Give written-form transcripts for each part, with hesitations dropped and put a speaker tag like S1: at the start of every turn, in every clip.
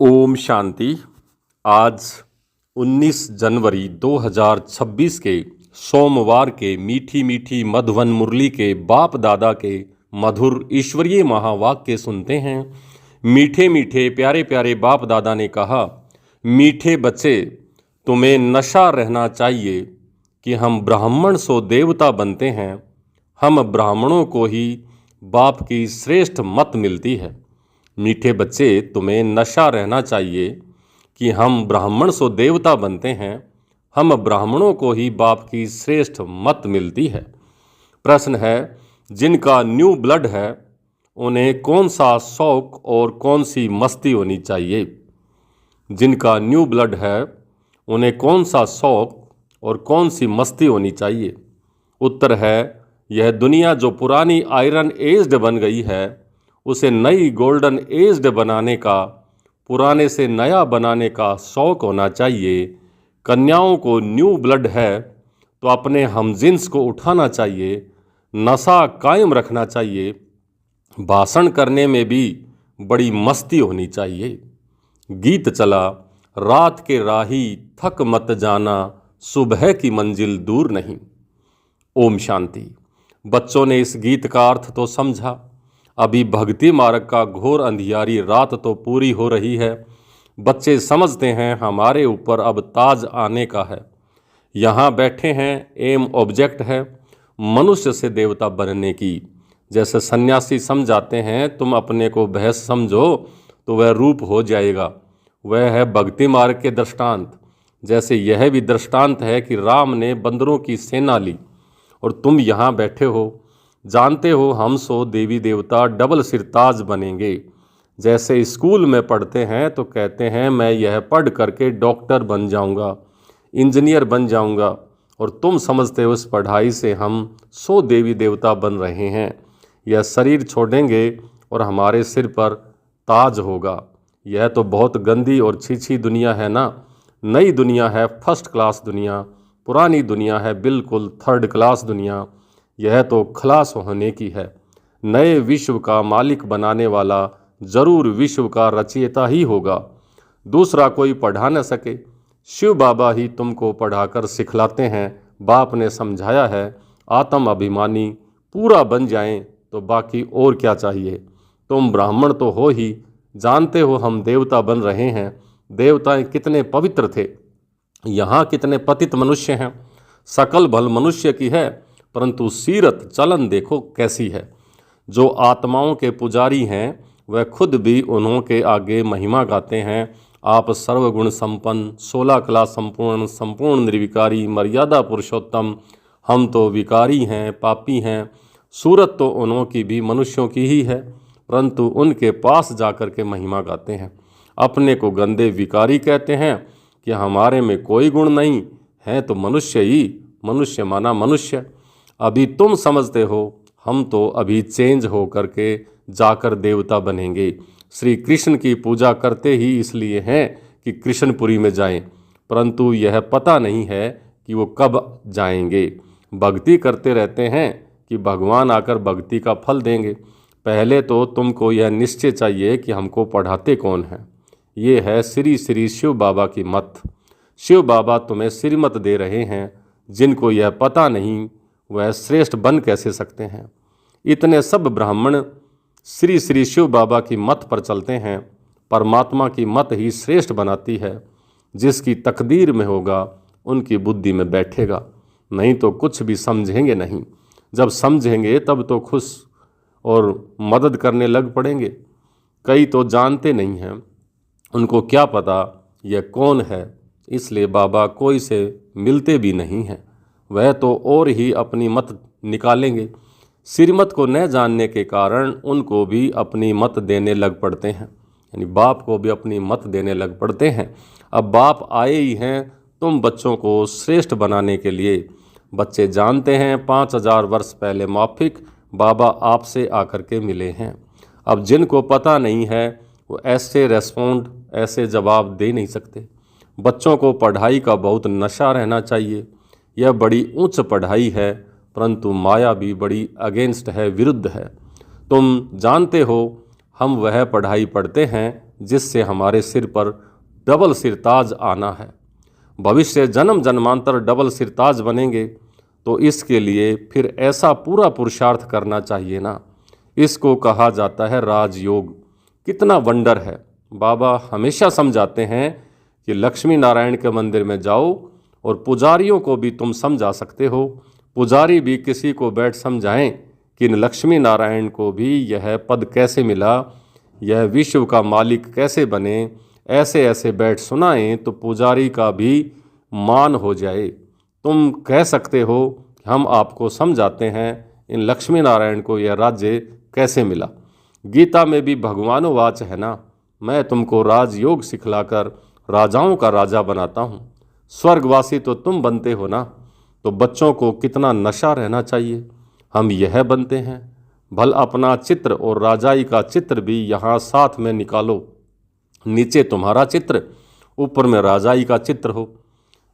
S1: ओम शांति। आज 19 जनवरी 2026 के सोमवार के मीठी मीठी मधुवन मुरली के बाप दादा के मधुर ईश्वरीय महावाक्य सुनते हैं। मीठे मीठे प्यारे प्यारे बाप दादा ने कहा, मीठे बच्चे, तुम्हें नशा रहना चाहिए कि हम ब्राह्मण सो देवता बनते हैं। हम ब्राह्मणों को ही बाप की श्रेष्ठ मत मिलती है। मीठे बच्चे, तुम्हें नशा रहना चाहिए कि हम ब्राह्मण सो देवता बनते हैं। हम ब्राह्मणों को ही बाप की श्रेष्ठ मत मिलती है। प्रश्न है, जिनका न्यू ब्लड है उन्हें कौन सा शौक और कौन सी मस्ती होनी चाहिए? जिनका न्यू ब्लड है उन्हें कौन सा शौक और कौन सी मस्ती होनी चाहिए? उत्तर है, यह दुनिया जो पुरानी आयरन एज्ड बन गई है उसे नई गोल्डन एज्ड बनाने का, पुराने से नया बनाने का शौक होना चाहिए। कन्याओं को न्यू ब्लड है तो अपने हमजिन्स को उठाना चाहिए, नशा कायम रखना चाहिए। भाषण करने में भी बड़ी मस्ती होनी चाहिए। गीत चला, रात के राही थक मत जाना, सुबह की मंजिल दूर नहीं। ओम शांति। बच्चों ने इस गीत का अर्थ तो समझा। अभी भक्ति मार्ग का घोर अंधियारी रात तो पूरी हो रही है। बच्चे समझते हैं हमारे ऊपर अब ताज आने का है। यहाँ बैठे हैं, एम ऑब्जेक्ट है मनुष्य से देवता बनने की। जैसे सन्यासी समझाते हैं, तुम अपने को भैंस समझो तो वह रूप हो जाएगा। वह है भक्ति मार्ग के दृष्टांत। जैसे यह भी दृष्टांत है कि राम ने बंदरों की सेना ली और तुम यहाँ बैठे हो। जानते हो हम सो देवी देवता डबल सिरताज बनेंगे। जैसे स्कूल में पढ़ते हैं तो कहते हैं मैं यह पढ़ करके डॉक्टर बन जाऊंगा, इंजीनियर बन जाऊंगा, और तुम समझते हो इस पढ़ाई से हम सो देवी देवता बन रहे हैं। यह शरीर छोड़ेंगे और हमारे सिर पर ताज होगा। यह तो बहुत गंदी और छीछी दुनिया है ना। नई दुनिया है फर्स्ट क्लास दुनिया, पुरानी दुनिया है बिल्कुल थर्ड क्लास दुनिया। यह तो खलास होने की है। नए विश्व का मालिक बनाने वाला जरूर विश्व का रचयिता ही होगा। दूसरा कोई पढ़ा न सके। शिव बाबा ही तुमको पढ़ाकर सिखलाते हैं। बाप ने समझाया है, आत्म अभिमानी पूरा बन जाएं तो बाकी और क्या चाहिए। तुम ब्राह्मण तो हो ही, जानते हो हम देवता बन रहे हैं। देवताएं कितने पवित्र थे, यहाँ कितने पतित मनुष्य हैं। सकल भल मनुष्य की है, परंतु सीरत चलन देखो कैसी है। जो आत्माओं के पुजारी हैं वह खुद भी उन्हों के आगे महिमा गाते हैं। आप सर्वगुण संपन्न, 16 कला संपूर्ण, संपूर्ण निर्विकारी, मर्यादा पुरुषोत्तम। हम तो विकारी हैं, पापी हैं। सूरत तो उन्हों की भी मनुष्यों की ही है, परंतु उनके पास जाकर के महिमा गाते हैं। अपने को गंदे विकारी कहते हैं कि हमारे में कोई गुण नहीं है, तो मनुष्य ही, मनुष्य माना मनुष्य। अभी तुम समझते हो, हम तो अभी चेंज हो करके जाकर देवता बनेंगे। श्री कृष्ण की पूजा करते ही इसलिए हैं कि कृष्णपुरी में जाएं, परंतु यह पता नहीं है कि वो कब जाएंगे। भक्ति करते रहते हैं कि भगवान आकर भक्ति का फल देंगे। पहले तो तुमको यह निश्चय चाहिए कि हमको पढ़ाते कौन है। ये है श्री श्री शिव बाबा की मत। शिव बाबा तुम्हें श्रीमत दे रहे हैं। जिनको यह पता नहीं वह श्रेष्ठ बन कैसे सकते हैं। इतने सब ब्राह्मण श्री श्री शिव बाबा की मत पर चलते हैं। परमात्मा की मत ही श्रेष्ठ बनाती है। जिसकी तकदीर में होगा उनकी बुद्धि में बैठेगा, नहीं तो कुछ भी समझेंगे नहीं। जब समझेंगे तब तो खुश और मदद करने लग पड़ेंगे। कई तो जानते नहीं हैं, उनको क्या पता यह कौन है, इसलिए बाबा कोई से मिलते भी नहीं हैं। वह तो और ही अपनी मत निकालेंगे। श्रीमत को न जानने के कारण उनको भी अपनी मत देने लग पड़ते हैं, यानी बाप को भी अपनी मत देने लग पड़ते हैं। अब बाप आए ही हैं तुम बच्चों को श्रेष्ठ बनाने के लिए। बच्चे जानते हैं 5000 वर्ष पहले माफिक बाबा आपसे आकर के मिले हैं। अब जिनको पता नहीं है वो ऐसे रेस्पॉन्ड, ऐसे जवाब दे नहीं सकते। बच्चों को पढ़ाई का बहुत नशा रहना चाहिए। यह बड़ी उच्च पढ़ाई है, परंतु माया भी बड़ी अगेंस्ट है, विरुद्ध है। तुम जानते हो हम वह पढ़ाई पढ़ते हैं जिससे हमारे सिर पर डबल सिरताज आना है। भविष्य जन्म जन्मांतर डबल सिरताज बनेंगे तो इसके लिए फिर ऐसा पूरा पुरुषार्थ करना चाहिए ना। इसको कहा जाता है राजयोग। कितना वंडर है। बाबा हमेशा समझाते हैं कि लक्ष्मी नारायण के मंदिर में जाओ और पुजारियों को भी तुम समझा सकते हो। पुजारी भी किसी को बैठ समझाएं कि इन लक्ष्मी नारायण को भी यह पद कैसे मिला, यह विश्व का मालिक कैसे बने, ऐसे ऐसे बैठ सुनाएं तो पुजारी का भी मान हो जाए। तुम कह सकते हो हम आपको समझाते हैं इन लक्ष्मी नारायण को यह राज्य कैसे मिला। गीता में भी भगवानोवाच है ना, मैं तुमको राजयोग सिखलाकर राजाओं का राजा बनाता हूँ। स्वर्गवासी तो तुम बनते हो ना। तो बच्चों को कितना नशा रहना चाहिए, हम यह बनते हैं। भल अपना चित्र और राजाई का चित्र भी यहाँ साथ में निकालो। नीचे तुम्हारा चित्र, ऊपर में राजाई का चित्र हो।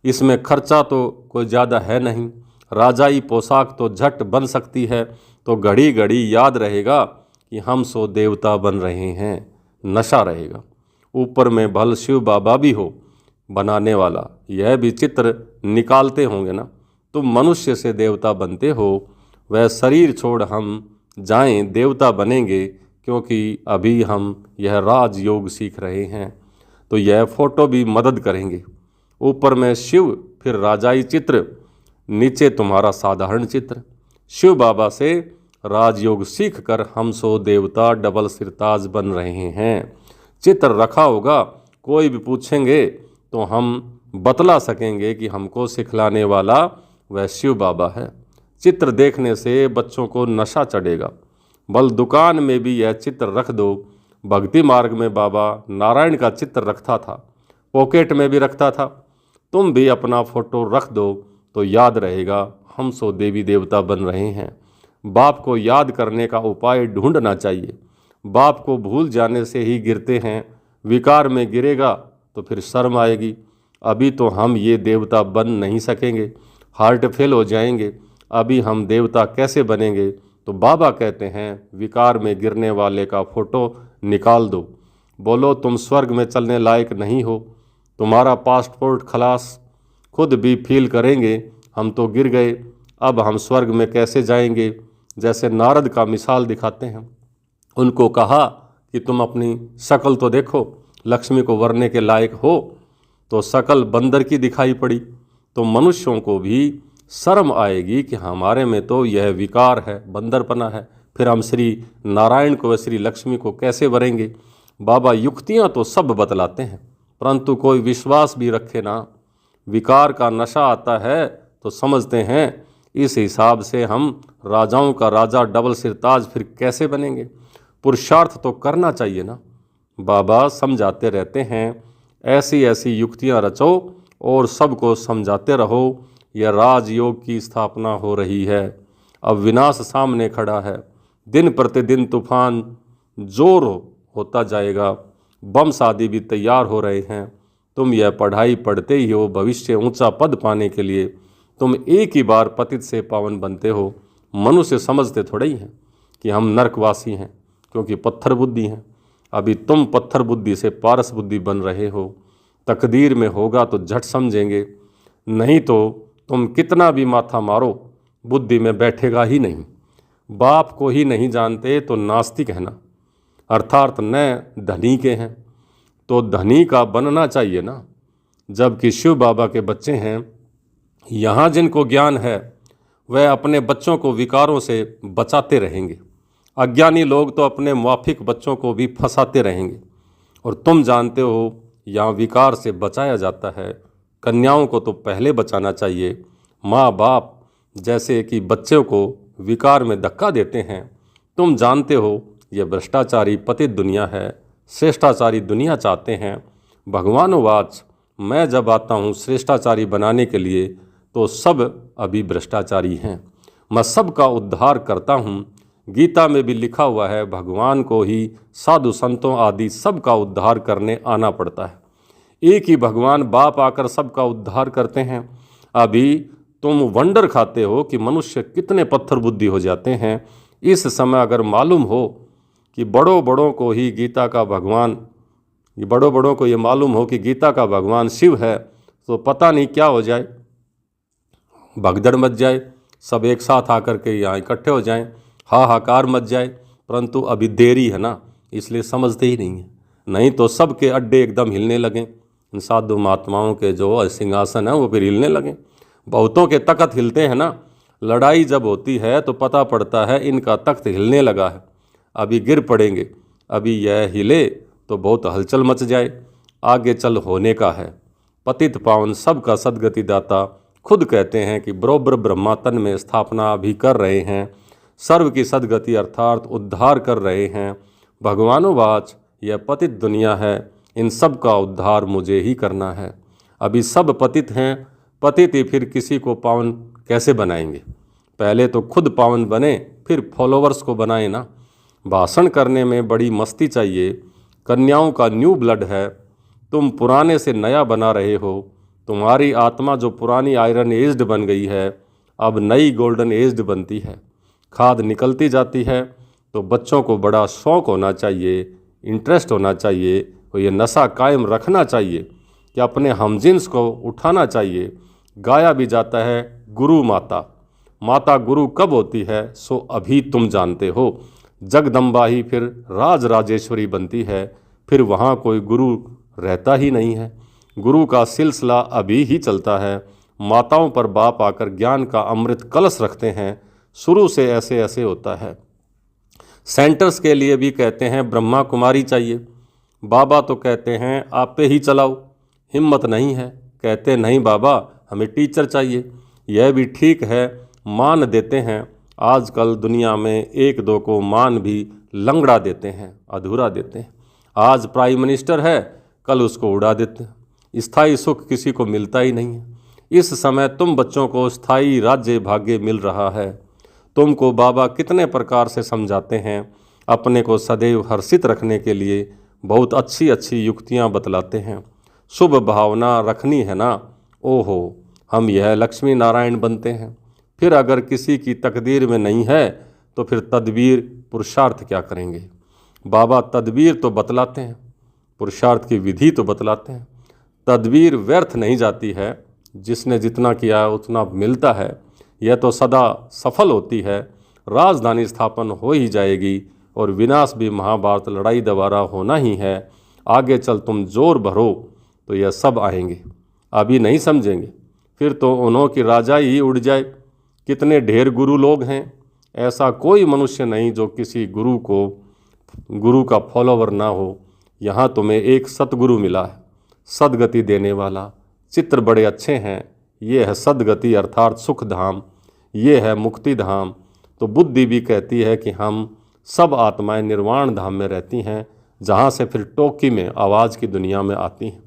S1: इसमें खर्चा तो कोई ज़्यादा है नहीं। राजाई पोशाक तो झट बन सकती है, तो घड़ी घड़ी याद रहेगा कि हम सो देवता बन रहे हैं, नशा रहेगा। ऊपर में भल शिव बाबा भी हो बनाने वाला, यह भी चित्र निकालते होंगे ना। तुम मनुष्य से देवता बनते हो, वह शरीर छोड़ हम जाएं देवता बनेंगे, क्योंकि अभी हम यह राजयोग सीख रहे हैं। तो यह फोटो भी मदद करेंगे। ऊपर में शिव, फिर राजाई चित्र, नीचे तुम्हारा साधारण चित्र। शिव बाबा से राजयोग सीख कर हम सो देवता डबल सिरताज बन रहे हैं। चित्र रखा होगा, कोई भी पूछेंगे तो हम बतला सकेंगे कि हमको सिखलाने वाला वह शिव बाबा है। चित्र देखने से बच्चों को नशा चढ़ेगा। बल दुकान में भी यह चित्र रख दो। भक्ति मार्ग में बाबा नारायण का चित्र रखता था, पॉकेट में भी रखता था। तुम भी अपना फोटो रख दो तो याद रहेगा हम सो देवी देवता बन रहे हैं। बाप को याद करने का उपाय ढूंढना चाहिए। बाप को भूल जाने से ही गिरते हैं। विकार में गिरेगा तो फिर शर्म आएगी। अभी तो हम ये देवता बन नहीं सकेंगे, हार्ट फेल हो जाएंगे। अभी हम देवता कैसे बनेंगे? तो बाबा कहते हैं विकार में गिरने वाले का फोटो निकाल दो। बोलो तुम स्वर्ग में चलने लायक नहीं हो, तुम्हारा पासपोर्ट खलास। खुद भी फील करेंगे हम तो गिर गए, अब हम स्वर्ग में कैसे जाएंगे। जैसे नारद का मिसाल दिखाते हैं। उनको कहा कि तुम अपनी शक्ल तो देखो, लक्ष्मी को वरने के लायक हो, तो शक्ल बंदर की दिखाई पड़ी। तो मनुष्यों को भी शर्म आएगी कि हमारे में तो यह विकार है, बंदरपना है, फिर हम श्री नारायण को व श्री लक्ष्मी को कैसे वरेंगे। बाबा युक्तियाँ तो सब बतलाते हैं, परंतु कोई विश्वास भी रखे ना। विकार का नशा आता है तो समझते हैं इस हिसाब से हम राजाओं का राजा डबल सिरताज फिर कैसे बनेंगे। पुरुषार्थ तो करना चाहिए ना। बाबा समझाते रहते हैं ऐसी ऐसी युक्तियाँ रचो और सबको समझाते रहो। यह राजयोग की स्थापना हो रही है। अब विनाश सामने खड़ा है। दिन प्रतिदिन तूफान जोर होता जाएगा। बम शादी भी तैयार हो रहे हैं। तुम यह पढ़ाई पढ़ते ही हो भविष्य ऊंचा पद पाने के लिए। तुम एक ही बार पतित से पावन बनते हो। मनुष्य समझते थोड़े ही हैं कि हम नरकवासी हैं, क्योंकि पत्थर बुद्धि हैं। अभी तुम पत्थर बुद्धि से पारस बुद्धि बन रहे हो। तकदीर में होगा तो झट समझेंगे, नहीं तो तुम कितना भी माथा मारो बुद्धि में बैठेगा ही नहीं। बाप को ही नहीं जानते तो नास्तिक है ना, अर्थात न धनी के हैं। तो धनी का बनना चाहिए ना। जबकि शिव बाबा के बच्चे हैं, यहाँ जिनको ज्ञान है वह अपने बच्चों को विकारों से बचाते रहेंगे। अज्ञानी लोग तो अपने मुआफिक बच्चों को भी फंसाते रहेंगे। और तुम जानते हो यहाँ विकार से बचाया जाता है। कन्याओं को तो पहले बचाना चाहिए। माँ बाप जैसे कि बच्चों को विकार में धक्का देते हैं। तुम जानते हो यह भ्रष्टाचारी पतित दुनिया है, श्रेष्ठाचारी दुनिया चाहते हैं। भगवानोवाच, मैं जब आता हूँ श्रेष्ठाचारी बनाने के लिए तो सब अभी भ्रष्टाचारी हैं। मैं सबका उद्धार करता हूँ। गीता में भी लिखा हुआ है भगवान को ही साधु संतों आदि सबका उद्धार करने आना पड़ता है। एक ही भगवान बाप आकर सबका उद्धार करते हैं। अभी तुम वंडर खाते हो कि मनुष्य कितने पत्थर बुद्धि हो जाते हैं। इस समय अगर मालूम हो कि बड़ों बड़ों को ही गीता का भगवान ये बड़ों बड़ों को ये मालूम हो कि गीता का भगवान शिव है तो पता नहीं क्या हो जाए, भगदड़ मच जाए, सब एक साथ आकर के यहाँ इकट्ठे हो जाएं, हाहाकार मच जाए। परंतु अभी देरी है ना, इसलिए समझते ही नहीं है। नहीं तो सबके अड्डे एकदम हिलने लगें, इन साधु महात्माओं के जो सिंहासन है वो फिर हिलने लगें। बहुतों के तख्त हिलते हैं ना, लड़ाई जब होती है तो पता पड़ता है इनका तख्त हिलने लगा है, अभी गिर पड़ेंगे, अभी यह हिले तो बहुत हलचल मच जाए, आगे चल होने का है। पतित पावन सबका सद्गति दाता खुद कहते हैं कि बरोबर ब्रह्मा तन में स्थापना भी कर रहे हैं, सर्व की सद्गति अर्थात उद्धार कर रहे हैं। भगवानोवाच यह पतित दुनिया है, इन सब का उद्धार मुझे ही करना है। अभी सब पतित हैं, पतित ही फिर किसी को पावन कैसे बनाएंगे? पहले तो खुद पावन बने फिर फॉलोवर्स को बनाए ना। भाषण करने में बड़ी मस्ती चाहिए, कन्याओं का न्यू ब्लड है, तुम पुराने से नया बना रहे हो। तुम्हारी आत्मा जो पुरानी आयरन एज्ड बन गई है अब नई गोल्डन एज्ड बनती है। खाद निकलती जाती है तो बच्चों को बड़ा शौक़ होना चाहिए, इंटरेस्ट होना चाहिए, और ये नशा कायम रखना चाहिए कि अपने हमजिन्स को उठाना चाहिए। गाया भी जाता है गुरु माता, माता गुरु कब होती है सो अभी तुम जानते हो। जगदम्बा ही फिर राज राजेश्वरी बनती है, फिर वहाँ कोई गुरु रहता ही नहीं है। गुरु का सिलसिला अभी ही चलता है। माताओं पर बाप आकर ज्ञान का अमृत कलश रखते हैं, शुरू से ऐसे ऐसे होता है। सेंटर्स के लिए भी कहते हैं ब्रह्मा कुमारी चाहिए, बाबा तो कहते हैं आप पे ही चलाओ, हिम्मत नहीं है, कहते नहीं बाबा हमें टीचर चाहिए। यह भी ठीक है, मान देते हैं। आजकल दुनिया में एक दो को मान भी लंगड़ा देते हैं, अधूरा देते हैं। आज प्राइम मिनिस्टर है, कल उसको उड़ा देते हैं। स्थायी सुख किसी को मिलता ही नहीं है। इस समय तुम बच्चों को स्थायी राज्य भाग्य मिल रहा है। तुमको बाबा कितने प्रकार से समझाते हैं, अपने को सदैव हर्षित रखने के लिए बहुत अच्छी अच्छी युक्तियां बतलाते हैं। शुभ भावना रखनी है ना, ओहो हम यह लक्ष्मी नारायण बनते हैं। फिर अगर किसी की तकदीर में नहीं है तो फिर तदबीर पुरुषार्थ क्या करेंगे? बाबा तदबीर तो बतलाते हैं, पुरुषार्थ की विधि तो बतलाते हैं। तदबीर व्यर्थ नहीं जाती है, जिसने जितना किया उतना मिलता है। यह तो सदा सफल होती है। राजधानी स्थापन हो ही जाएगी और विनाश भी महाभारत लड़ाई दोबारा होना ही है। आगे चल तुम जोर भरो तो यह सब आएंगे, अभी नहीं समझेंगे फिर तो उन्हों की राजाई ही उड़ जाए। कितने ढेर गुरु लोग हैं, ऐसा कोई मनुष्य नहीं जो किसी गुरु का फॉलोवर ना हो। यहाँ तुम्हें एक सतगुरु मिला है, सदगति देने वाला। चित्र बड़े अच्छे हैं, ये है सदगति अर्थात सुख धाम, ये है मुक्ति धाम। तो बुद्धि भी कहती है कि हम सब आत्माएं निर्वाण धाम में रहती हैं, जहाँ से फिर टोकी में आवाज़ की दुनिया में आती हैं।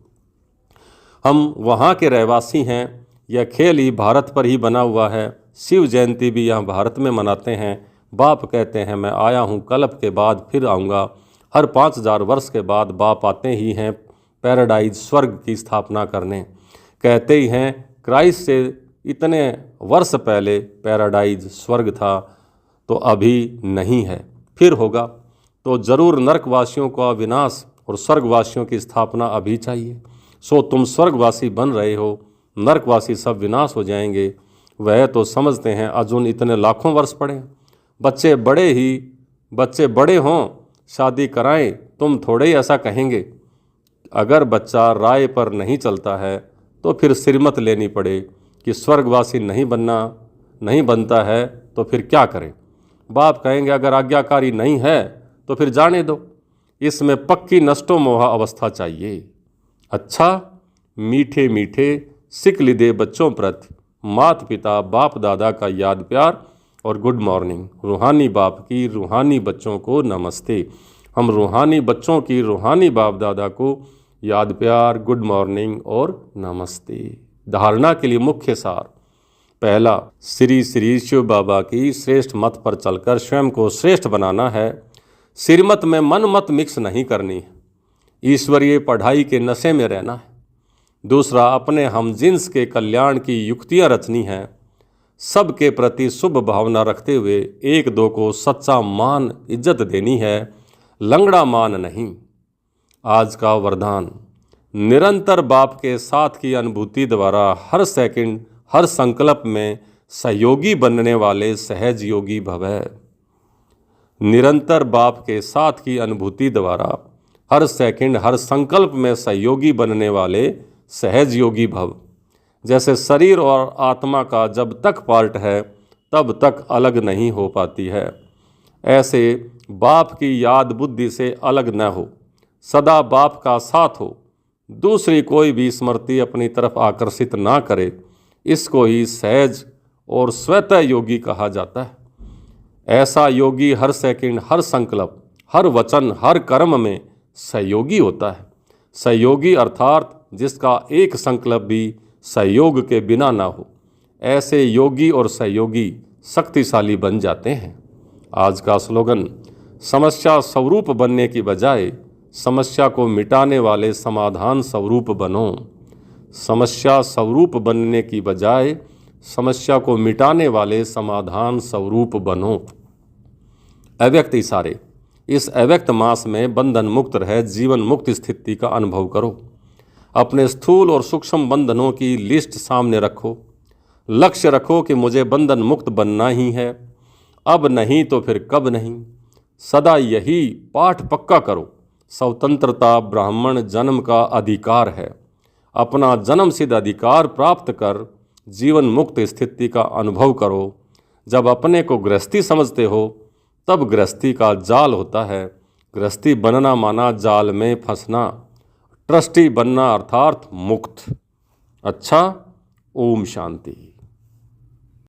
S1: हम वहाँ के रहवासी हैं। यह खेल ही भारत पर ही बना हुआ है। शिव जयंती भी यहाँ भारत में मनाते हैं। बाप कहते हैं मैं आया हूँ, कल्प के बाद फिर आऊँगा। हर 5000 वर्ष के बाद बाप आते ही हैं पैराडाइज स्वर्ग की स्थापना करने। कहते ही हैं क्राइस्ट से इतने वर्ष पहले पैराडाइज स्वर्ग था, तो अभी नहीं है, फिर होगा। तो जरूर नरकवासियों का विनाश और स्वर्गवासियों की स्थापना अभी चाहिए। सो तुम स्वर्गवासी बन रहे हो, नरकवासी सब विनाश हो जाएंगे। वह तो समझते हैं अर्जुन इतने लाखों वर्ष पड़े, बच्चे बड़े हों शादी कराएं, तुम थोड़े ही ऐसा कहेंगे। अगर बच्चा राय पर नहीं चलता है तो फिर सिरमत लेनी पड़े कि स्वर्गवासी नहीं बनता है तो फिर क्या करें। बाप कहेंगे अगर आज्ञाकारी नहीं है तो फिर जाने दो, इसमें पक्की नष्टो मोहा अवस्था चाहिए। अच्छा मीठे मीठे सिकली दे बच्चों प्रति माता पिता बाप दादा का याद प्यार और गुड मॉर्निंग। रूहानी बाप की रूहानी बच्चों को नमस्ते। हम रूहानी बच्चों की रूहानी बाप दादा को याद प्यार, गुड मॉर्निंग और नमस्ते। धारणा के लिए मुख्य सार: पहला, श्री श्री शिव बाबा की श्रेष्ठ मत पर चलकर स्वयं को श्रेष्ठ बनाना है। सिरमत में मन मत मिक्स नहीं करनी है, ईश्वरीय पढ़ाई के नशे में रहना है। दूसरा, अपने हमजिन्स के कल्याण की युक्तियाँ रचनी हैं। सबके प्रति शुभ भावना रखते हुए एक दो को सच्चा मान इज्जत देनी है, लंगड़ा मान नहीं। आज का वरदान, निरंतर बाप के साथ की अनुभूति द्वारा हर सेकंड हर संकल्प में सहयोगी बनने वाले सहज योगी भव। निरंतर बाप के साथ की अनुभूति द्वारा हर सेकंड हर संकल्प में सहयोगी बनने वाले सहज योगी भव। जैसे शरीर और आत्मा का जब तक पार्ट है तब तक अलग नहीं हो पाती है, ऐसे बाप की याद बुद्धि से अलग न हो, सदा बाप का साथ हो, दूसरी कोई भी स्मृति अपनी तरफ आकर्षित ना करे, इसको ही सहज और स्वतः योगी कहा जाता है। ऐसा योगी हर सेकंड हर संकल्प हर वचन हर कर्म में सहयोगी होता है। सहयोगी अर्थात जिसका एक संकल्प भी सहयोग के बिना ना हो, ऐसे योगी और सहयोगी शक्तिशाली बन जाते हैं। आज का स्लोगन, समस्या स्वरूप बनने की बजाय समस्या को मिटाने वाले समाधान स्वरूप बनो। समस्या स्वरूप बनने की बजाय समस्या को मिटाने वाले समाधान स्वरूप बनो। अव्यक्त इशारे, इस अव्यक्त मास में बंधन मुक्त रह जीवन मुक्त स्थिति का अनुभव करो। अपने स्थूल और सूक्ष्म बंधनों की लिस्ट सामने रखो। लक्ष्य रखो कि मुझे बंधन मुक्त बनना ही है, अब नहीं तो फिर कब नहीं। सदा यही पाठ पक्का करो, स्वतंत्रता ब्राह्मण जन्म का अधिकार है। अपना जन्म सिद्ध अधिकार प्राप्त कर जीवन मुक्त स्थिति का अनुभव करो। जब अपने को गृहस्थी समझते हो तब गृहस्थी का जाल होता है। गृहस्थी बनना माना जाल में फंसना, ट्रस्टी बनना अर्थात मुक्त। अच्छा, ओम शांति।